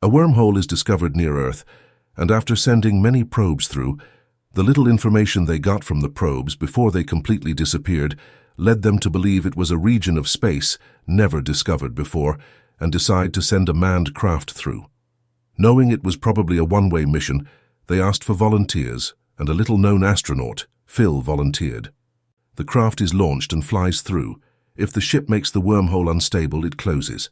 A wormhole is discovered near Earth, and after sending many probes through, the little information they got from the probes before they completely disappeared led them to believe it was a region of space never discovered before and decide to send a manned craft through. Knowing it was probably a one-way mission, they asked for volunteers, and a little-known astronaut, Phil, volunteered. The craft is launched and flies through. If the ship makes the wormhole unstable, it closes.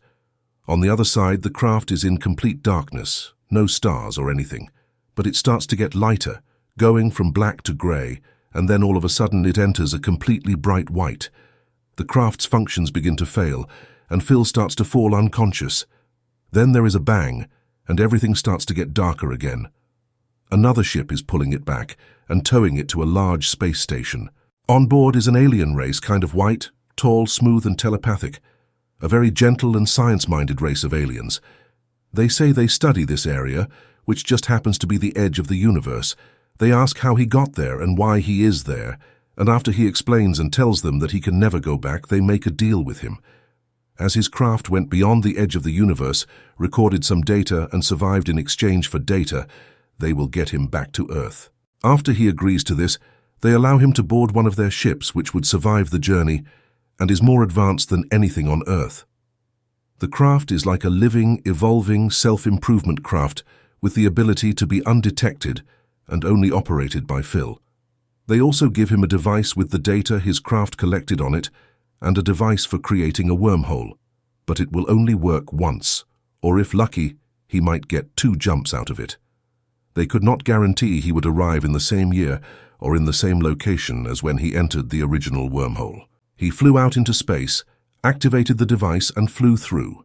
On the other side, the craft is in complete darkness, no stars or anything, but it starts to get lighter, going from black to grey, and then all of a sudden it enters a completely bright white. The craft's functions begin to fail, and Phil starts to fall unconscious. Then there is a bang, and everything starts to get darker again. Another ship is pulling it back and towing it to a large space station. On board is an alien race, kind of white, tall, smooth and telepathic. A very gentle and science-minded race of aliens. They say they study this area, which just happens to be the edge of the universe. They ask how he got there and why he is there, and after he explains and tells them that he can never go back, they make a deal with him. As his craft went beyond the edge of the universe, recorded some data and survived in exchange for data, they will get him back to Earth. After he agrees to this, they allow him to board one of their ships which would survive the journey and is more advanced than anything on Earth. The craft is like a living, evolving, self-improvement craft with the ability to be undetected and only operated by Phil. They also give him a device with the data his craft collected on it and a device for creating a wormhole, but it will only work once, or if lucky, he might get 2 jumps out of it. They could not guarantee he would arrive in the same year or in the same location as when he entered the original wormhole. He flew out into space, activated the device and flew through.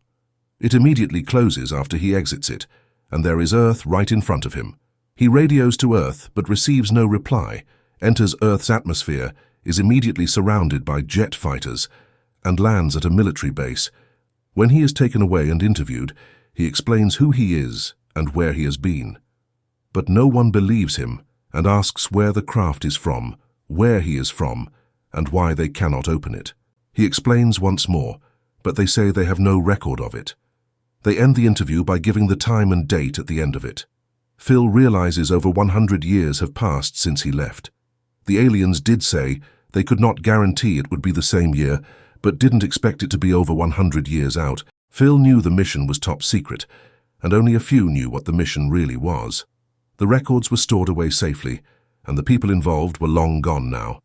It immediately closes after he exits it, and there is Earth right in front of him. He radios to Earth but receives no reply, enters Earth's atmosphere, is immediately surrounded by jet fighters, and lands at a military base. When he is taken away and interviewed, he explains who he is and where he has been. But no one believes him and asks where the craft is from, where he is from, and why they cannot open it. He explains once more, but they say they have no record of it. They end the interview by giving the time and date at the end of it. Phil realizes over 100 years have passed since he left. The aliens did say they could not guarantee it would be the same year, but didn't expect it to be over 100 years out. Phil knew the mission was top secret, and only a few knew what the mission really was. The records were stored away safely, and the people involved were long gone now.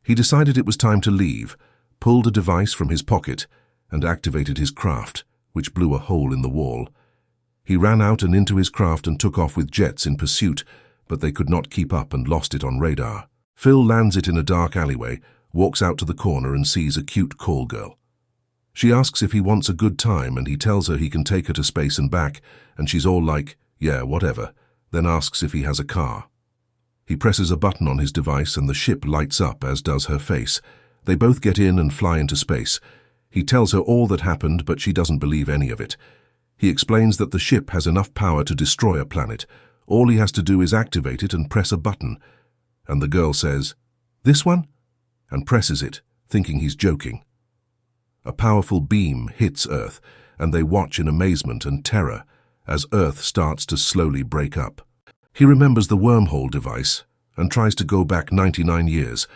He decided it was time to leave, pulled a device from his pocket, and activated his craft, which blew a hole in the wall. He ran out and into his craft and took off with jets in pursuit, but they could not keep up and lost it on radar. Phil lands it in a dark alleyway, walks out to the corner and sees a cute call girl. She asks if he wants a good time, and he tells her he can take her to space and back, and she's all like, yeah, whatever, then asks if he has a car. He presses a button on his device and the ship lights up, as does her face. They both get in and fly into space. He tells her all that happened, but she doesn't believe any of it. He explains that the ship has enough power to destroy a planet. All he has to do is activate it and press a button. And the girl says, "This one?" and presses it, thinking he's joking. A powerful beam hits Earth, and they watch in amazement and terror as Earth starts to slowly break up. He remembers the wormhole device and tries to go back 99 years,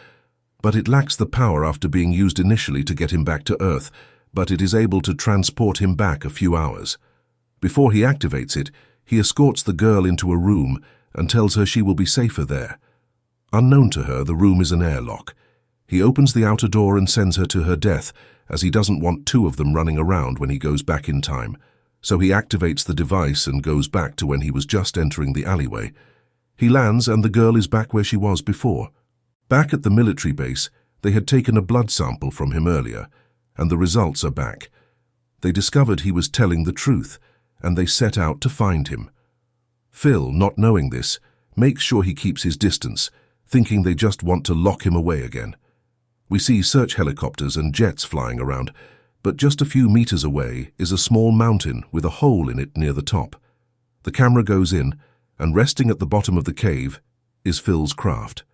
but it lacks the power after being used initially to get him back to Earth, but it is able to transport him back a few hours. Before he activates it, he escorts the girl into a room and tells her she will be safer there. Unknown to her, the room is an airlock. He opens the outer door and sends her to her death, as he doesn't want 2 of them running around when he goes back in time. So he activates the device and goes back to when he was just entering the alleyway. He lands and the girl is back where she was before. Back at the military base, they had taken a blood sample from him earlier, and the results are back. They discovered he was telling the truth, and they set out to find him. Phil, not knowing this, makes sure he keeps his distance, thinking they just want to lock him away again. We see search helicopters and jets flying around, but just a few meters away is a small mountain with a hole in it near the top. The camera goes in, and resting at the bottom of the cave is Phil's craft.